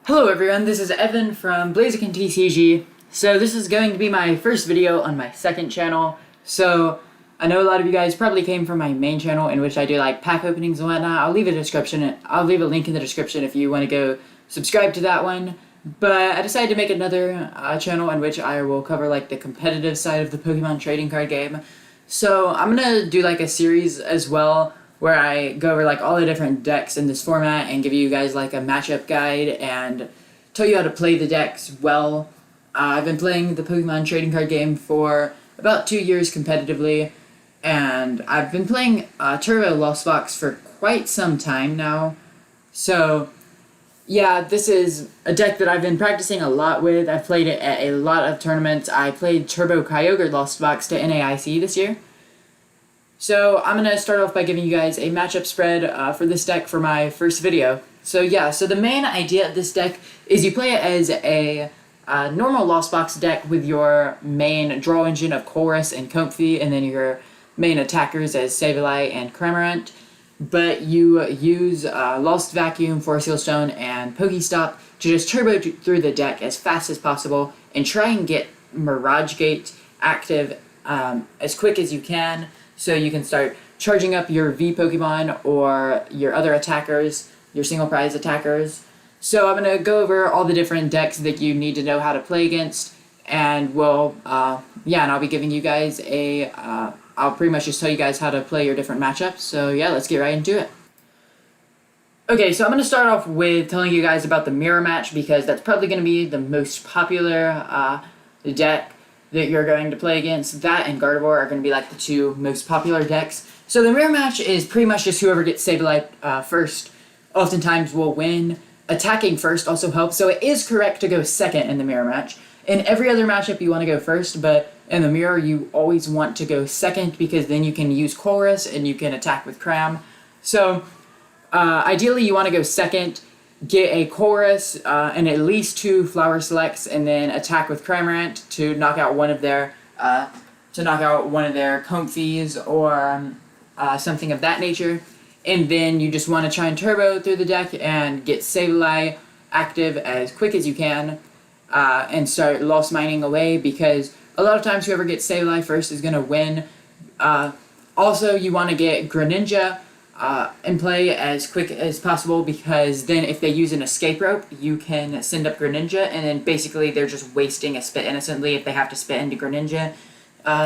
Hello everyone, this is Evan from BlazikenTCG. So this is going to be my first video on my second channel. So I know a lot of you guys probably came from my main channel in which I do like pack openings and whatnot. I'll leave a link in the description if you want to go subscribe to that one. But I decided to make another channel in which I will cover like the competitive side of the Pokemon trading card game. So I'm gonna do like a series as well where I go over like all the different decks in this format and give you guys like a matchup guide and tell you how to play the decks well. I've been playing the Pokemon trading card game for about 2 years competitively, and I've been playing Turbo Lost Box for quite some time now. So yeah, this is a deck that I've been practicing a lot with. I've played it at a lot of tournaments. I played Turbo Kyogre Lost Box to NAIC this year. So I'm going to start off by giving you guys a matchup spread for this deck for my first video. So yeah, so the main idea of this deck is you play it as a normal Lost Box deck with your main draw engine of Chorus and Comfey, and then your main attackers as Sableye and Cramorant. But you use Lost Vacuum, Force Heal Stone, and Pokestop to just turbo through the deck as fast as possible and try and get Mirage Gate active as quick as you can, so you can start charging up your V Pokemon or your other attackers, your single prize attackers. So I'm going to go over all the different decks that you need to know how to play against, and and I'll be giving you guys I'll pretty much just tell you guys how to play your different matchups. So yeah, let's get right into it. Okay, so I'm going to start off with telling you guys about the Mirror Match, because that's probably going to be the most popular deck that you're going to play against. That and Gardevoir are going to be like the two most popular decks. So the Mirror Match is pretty much just whoever gets Sableye first oftentimes will win. Attacking first also helps, so it is correct to go second in the Mirror Match. In every other matchup you want to go first, but in the Mirror you always want to go second, because then you can use Chorus and you can attack with Cram. So ideally you want to go second, get a Chorus and at least 2 Flower Selects, and then attack with Cramorant to knock out one of their Comfeys or something of that nature. And then you just want to try and turbo through the deck and get Sableye active as quick as you can and start lost mining away, because a lot of times whoever gets Sableye first is going to win. Also, you want to get Greninja in play as quick as possible, because then if they use an escape rope, you can send up Greninja, and then basically they're just wasting a spit innocently if they have to spit into Greninja.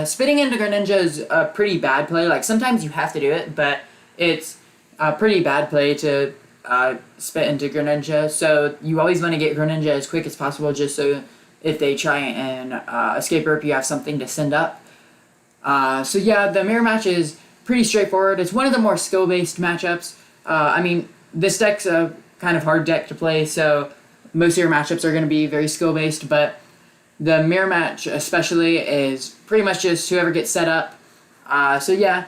Spitting into Greninja is a pretty bad play. Like, sometimes you have to do it, but it's a pretty bad play to spit into Greninja, so you always want to get Greninja as quick as possible, just so if they try and escape rope, you have something to send up. So yeah, the Mirror Match is pretty straightforward. It's one of the more skill-based matchups. I mean, this deck's a kind of hard deck to play, so most of your matchups are going to be very skill-based, but the Mirror Match especially is pretty much just whoever gets set up. So yeah,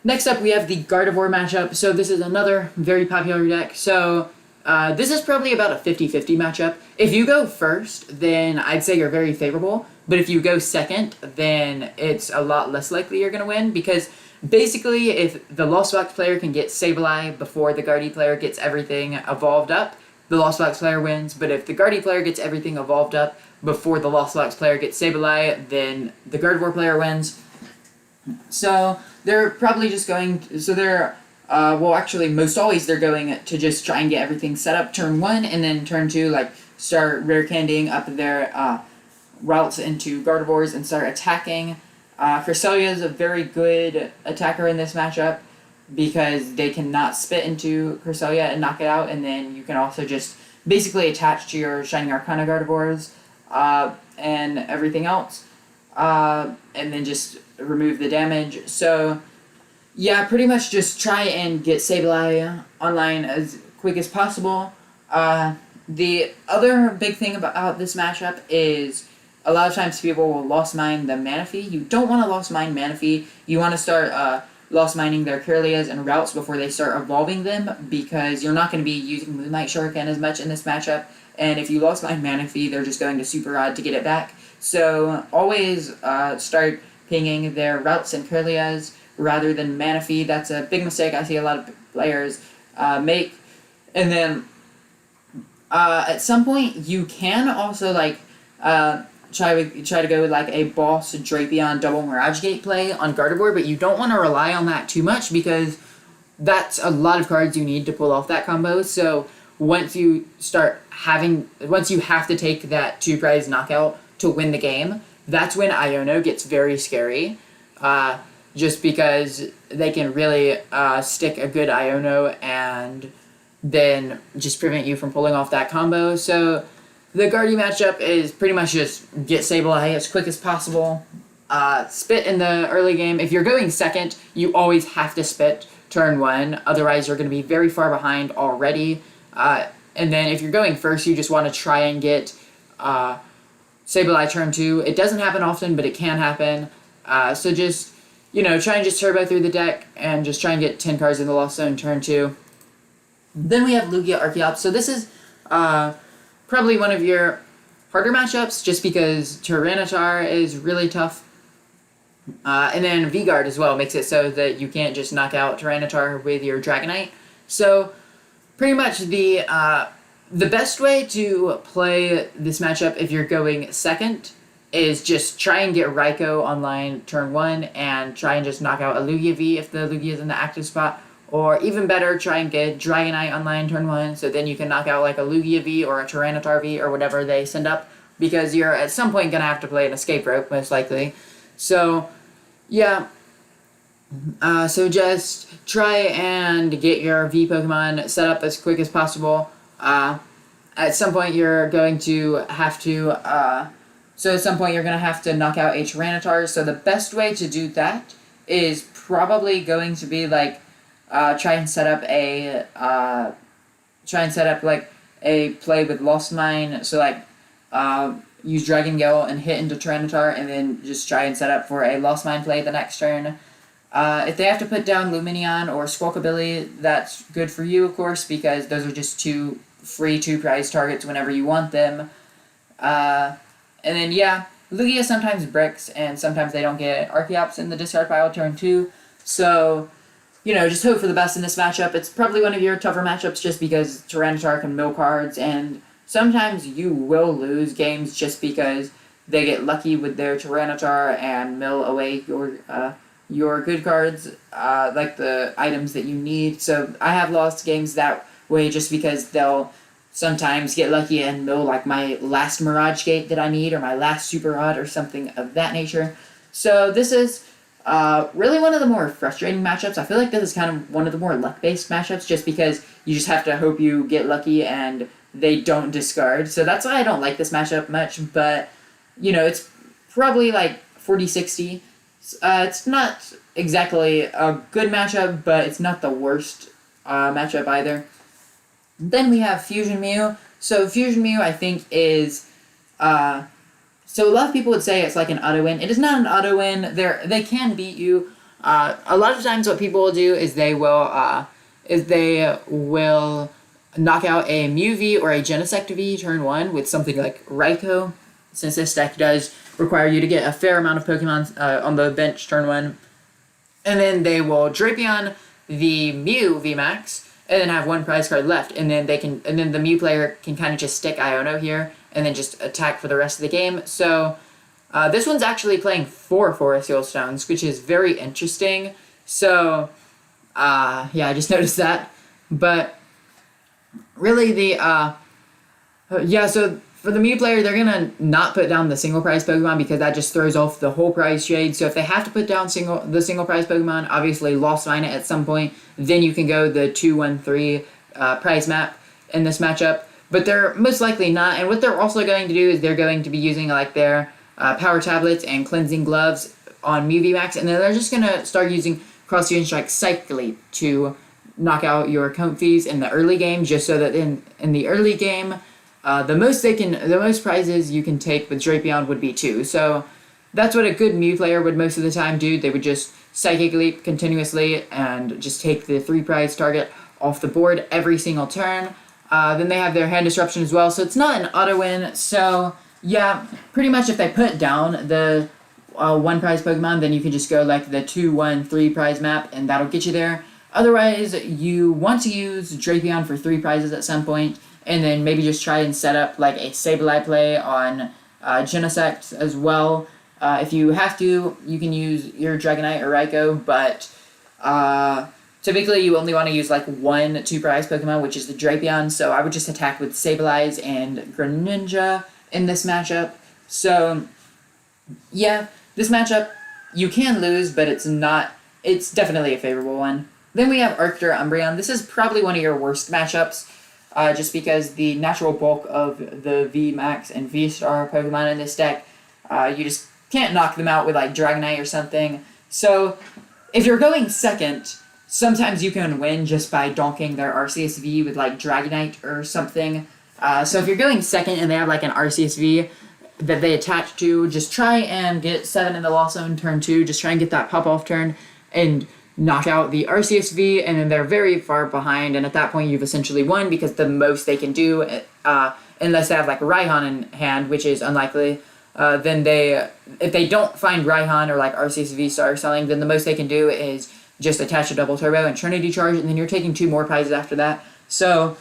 next up we have the Gardevoir matchup. So this is another very popular deck. So this is probably about a 50-50 matchup. If you go first, then I'd say you're very favorable, but if you go second, then it's a lot less likely you're going to win, because basically, if the Lost Box player can get Sableye before the Guardy player gets everything evolved up, the Lost Box player wins. But if the Guardy player gets everything evolved up before the Lost Box player gets Sableye, then the Gardevoir player wins. So they're probably just going to, so they're, well actually most always they're going to just try and get everything set up turn 1, and then turn 2, like, start rare candying up their routes into Gardevoirs and start attacking. Cresselia is a very good attacker in this matchup, because they cannot spit into Cresselia and knock it out, and then you can also just basically attach to your Shining Arcana Gardevoirs and everything else, and then just remove the damage. So yeah, pretty much just try and get Sableye online as quick as possible. The other big thing about this matchup is a lot of times people will lost mine the Manaphy. You don't want to lost mine Manaphy. You want to start lost mining their Kirlias and routes before they start evolving them, because you're not going to be using Moonlight Shuriken as much in this matchup. And if you lost mine Manaphy, they're just going to Super Rod to get it back. So always start pinging their routes and Kirlias rather than Manaphy. That's a big mistake I see a lot of players make. And then At some point, you can also like try to go with like a Boss Drapion double Mirage Gate play on Gardevoir, but you don't want to rely on that too much because that's a lot of cards you need to pull off that combo. So once you have to take that 2-prize knockout to win the game, that's when Iono gets very scary. Just because they can really stick a good Iono and then just prevent you from pulling off that combo. So the Guardy matchup is pretty much just get Sableye as quick as possible. Spit in the early game. If you're going second, you always have to spit turn 1. Otherwise, you're going to be very far behind already. And then if you're going first, you just want to try and get Sableye turn 2. It doesn't happen often, but it can happen. So just, try and just turbo through the deck and just try and get 10 cards in the Lost Zone turn 2. Then we have Lugia Archeops. So this is probably one of your harder matchups just because Tyranitar is really tough. And then V-Guard as well makes it so that you can't just knock out Tyranitar with your Dragonite. So pretty much the best way to play this matchup if you're going second is just try and get Raikou online turn 1 and try and just knock out a Lugia V if the Lugia is in the active spot. Or even better, try and get Dragonite online turn 1, so then you can knock out like a Lugia V or a Tyranitar V or whatever they send up, because you're at some point going to have to play an escape rope, most likely. So, yeah. So just try and get your V Pokemon set up as quick as possible. At some point you're going to have to, knock out a Tyranitar, so the best way to do that is probably going to be like, try and set up like a play with Lost Mine. So like use Dragon Gale and hit into Tyranitar, and then just try and set up for a Lost Mine play the next turn. If they have to put down Lumineon or Squawkabilly, that's good for you, of course, because those are just 2 free 2-prize targets whenever you want them. And then yeah, Lugia sometimes bricks, and sometimes they don't get Archeops in the discard pile turn 2. So just hope for the best in this matchup. It's probably one of your tougher matchups just because Tyranitar can mill cards, and sometimes you will lose games just because they get lucky with their Tyranitar and mill away your good cards, like the items that you need. So I have lost games that way just because they'll sometimes get lucky and mill like my last Mirage Gate that I need, or my last Super Rod, or something of that nature. So this is really one of the more frustrating matchups. I feel like this is kind of one of the more luck-based matchups just because you just have to hope you get lucky and they don't discard. So that's why I don't like this matchup much, but, it's probably like 40-60. It's not exactly a good matchup, but it's not the worst matchup either. Then we have Fusion Mew. So Fusion Mew, I think, is... So a lot of people would say it's like an auto-win. It is not an auto-win. They can beat you. A lot of times what people will do is they will knock out a Mew V or a Genesect V turn 1 with something like Raikou, since this deck does require you to get a fair amount of Pokemon on the bench turn 1. And then they will Drapion the Mew VMAX and then have 1 prize card left. And then the Mew player can kind of just stick Iono here and then just attack for the rest of the game. So this one's actually playing 4 Forest Heal Stones, which is very interesting. So yeah, I just noticed that. But really so for the Mew player, they're going to not put down the single prize Pokemon because that just throws off the whole prize shade. So if they have to put down the single prize Pokemon, obviously Lost Mine it at some point, then you can go the 2-1-3 prize map in this matchup. But they're most likely not, and what they're also going to do is they're going to be using like their Power Tablets and Cleansing Gloves on Mew VMAX, and then they're just going to start using Cross Fusion Strike Psychic Leap to knock out your Comfies in the early game, just so that in the early game, the most prizes you can take with Drapion would be 2. So that's what a good Mew player would most of the time do. They would just Psychic Leap continuously and just take the 3 prize target off the board every single turn. Then they have their Hand Disruption as well, so it's not an auto-win. So yeah, pretty much if they put down the 1 prize Pokemon, then you can just go like the 2-1-3 prize map, and that'll get you there. Otherwise, you want to use Drapion for 3 prizes at some point, and then maybe just try and set up like a Sableye play on Genesect as well. If you have to, you can use your Dragonite or Raikou, but typically you only want to use like 1 2-prize Pokemon, which is the Drapion, so I would just attack with Sableyes and Greninja in this matchup. So, yeah, this matchup, you can lose, but it's definitely a favorable one. Then we have Arctur Umbreon. This is probably one of your worst matchups, just because the natural bulk of the VMAX and V-Star Pokemon in this deck, you just can't knock them out with like Dragonite or something. So, if you're going second, sometimes you can win just by donking their RCSV with like Dragonite or something. So if you're going second and they have like an RCSV that they attach to, just try and get 7 in the loss zone turn 2. Just try and get that pop-off turn and knock out the RCSV, and then they're very far behind, and at that point you've essentially won, because the most they can do, unless they have like Raihan in hand, which is unlikely, then if they don't find Raihan or like RCSV Star or something, then the most they can do is just attach a double turbo and Trinity Charge, and then you're taking 2 more prizes after that. So,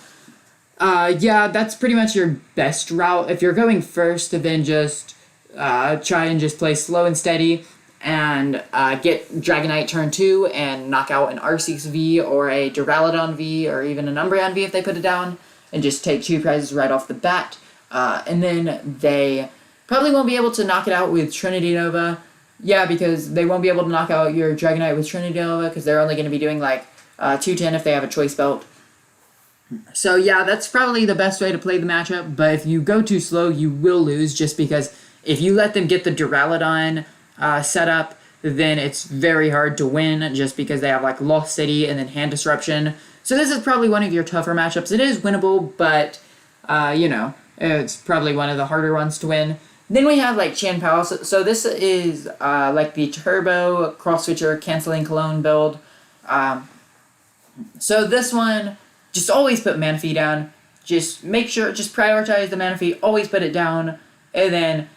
yeah, that's pretty much your best route. If you're going first, then just try and just play slow and steady, and get Dragonite turn 2 and knock out an R6V or a Duraludon V or even an Umbreon V if they put it down, and just take 2 prizes right off the bat. And then they probably won't be able to knock it out with Trinity Nova. Yeah, because they won't be able to knock out your Dragonite with Trinity Nova, because they're only going to be doing like 210 if they have a Choice Belt. So yeah, that's probably the best way to play the matchup, but if you go too slow, you will lose, just because if you let them get the Duraludon set up, then it's very hard to win, just because they have like Lost City and then Hand Disruption. So this is probably one of your tougher matchups. It is winnable, but you know, it's probably one of the harder ones to win. Then we have like Chien-Pao. So this is like the Turbo Cross Switcher Canceling Cologne build. So this one, just always put Manaphy down. Just make sure, just prioritize the Manaphy, always put it down, and then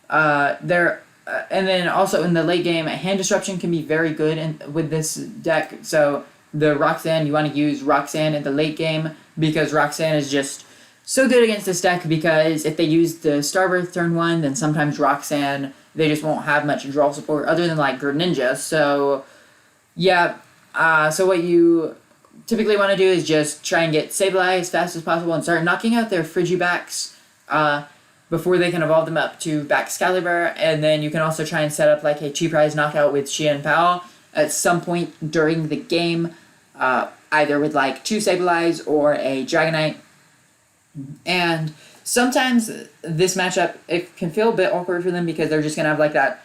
and then also in the late game, Hand Disruption can be very good with this deck. So the Roxanne, you want to use Roxanne in the late game, because Roxanne is just so good against this deck, because if they use the Starbirth turn 1, then sometimes Roxanne, they just won't have much draw support other than like Greninja. So yeah, so what you typically want to do is just try and get Sableye as fast as possible and start knocking out their Frigibacks before they can evolve them up to Baxcalibur, and then you can also try and set up like a 2-prize knockout with Chien-Pao at some point during the game, either with like 2 Sableyes or a Dragonite. And sometimes this matchup, it can feel a bit awkward for them, because they're just going to have like that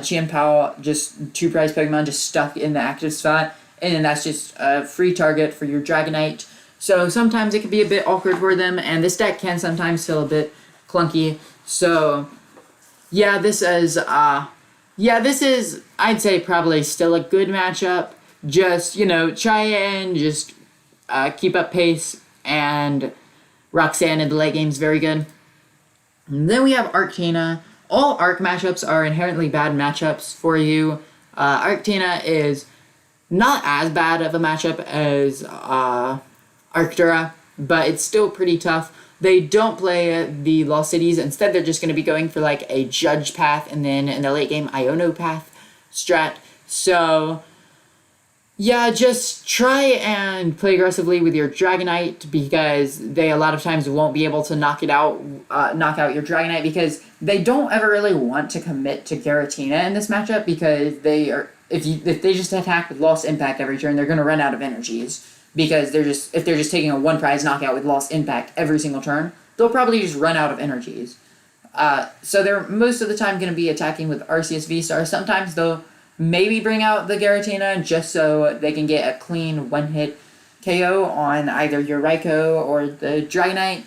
Chien-Pao, just 2-prize Pokemon just stuck in the active spot, and then that's just a free target for your Dragonite. So sometimes it can be a bit awkward for them, and this deck can sometimes feel a bit clunky. So yeah, this is I'd say probably still a good matchup. Just, you know, try and just keep up pace, and Roxanne in the late game is very good. And then we have Arctina. All Arc matchups are inherently bad matchups for you. Arctina is not as bad of a matchup as Arctura, but it's still pretty tough. They don't play the Lost Cities. Instead, they're just going to be going for like a Judge path, and then in the late game, Iono path strat. So yeah, just try and play aggressively with your Dragonite, because they a lot of times won't be able to knock out your Dragonite, because they don't ever really want to commit to Giratina in this matchup, because they are if they just attack with Lost Impact every turn, they're going to run out of energies, because if they're just taking a 1-prize knockout with Lost Impact every single turn, they'll probably just run out of energies. So they're most of the time going to be attacking with RCSV Star. Sometimes they'll maybe bring out the Giratina just so they can get a clean 1-hit KO on either your Raikou or the Dragonite.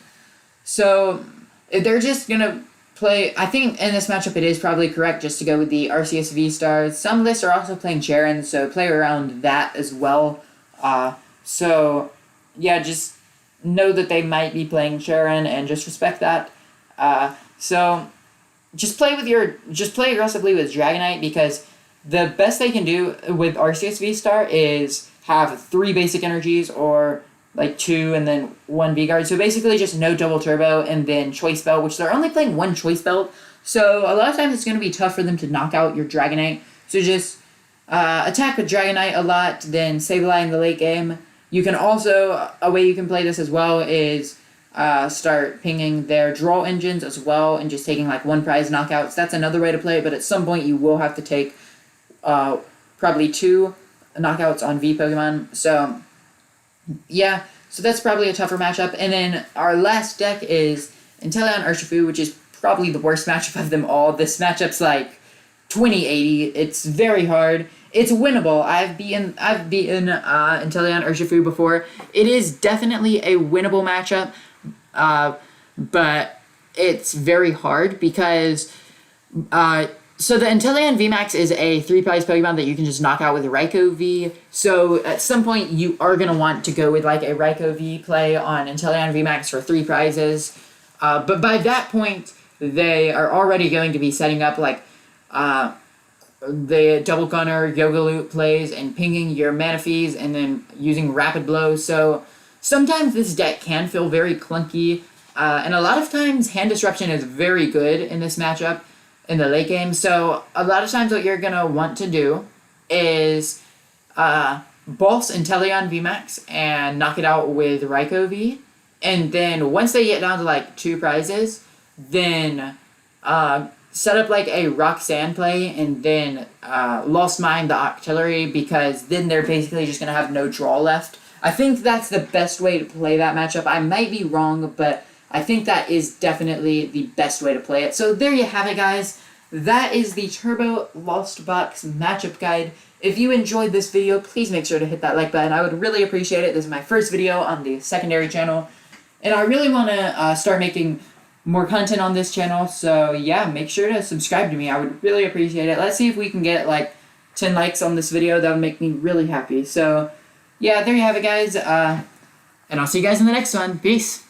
So if they're just going to play, I think in this matchup it is probably correct just to go with the RCSV Stars. Some lists are also playing Cheren, so play around that as well. So yeah, just know that they might be playing Cheren and just respect that. So just play aggressively with Dragonite, because the best they can do with RCSV Star is have 3 basic energies, or like 2 and then 1 V-Guard. So basically just no double turbo and then Choice Belt, which they're only playing 1 Choice Belt. So a lot of times it's going to be tough for them to knock out your Dragonite. So just attack with Dragonite a lot, then Sableye in the late game. You can also, a way you can play this as well is start pinging their draw engines as well and just taking like 1 prize knockouts. That's another way to play it, but at some point you will have to take probably 2 knockouts on V Pokemon. So yeah, so that's probably a tougher matchup. And then our last deck is Inteleon Urshifu, which is probably the worst matchup of them all. This matchup's like 2080. It's very hard. It's winnable. I've beaten Inteleon Urshifu before. It is definitely a winnable matchup, but it's very hard because so the Inteleon VMAX is a 3-prize Pokemon that you can just knock out with a Raikou V. So at some point you are going to want to go with like a Raikou V play on Inteleon VMAX for 3 prizes. But by that point, they are already going to be setting up like the Double Gunner, Yoga Loop plays and pinging your Manaphy's and then using Rapid Blow. So sometimes this deck can feel very clunky. And a lot of times Hand Disruption is very good in this matchup in the late game. So a lot of times what you're going to want to do is boss Inteleon VMAX and knock it out with Raikou V. And then once they get down to like 2 prizes, then set up like a Rock Sand play and then Lost Mine the Octillery, because then they're basically just going to have no draw left. I think that's the best way to play that matchup. I might be wrong, but I think that is definitely the best way to play it. So there you have it, guys. That is the Turbo Lost Box matchup guide. If you enjoyed this video, please make sure to hit that like button. I would really appreciate it. This is my first video on the secondary channel, and I really want to start making more content on this channel. So yeah, make sure to subscribe to me. I would really appreciate it. Let's see if we can get like 10 likes on this video. That would make me really happy. So yeah, there you have it, guys. And I'll see you guys in the next one. Peace.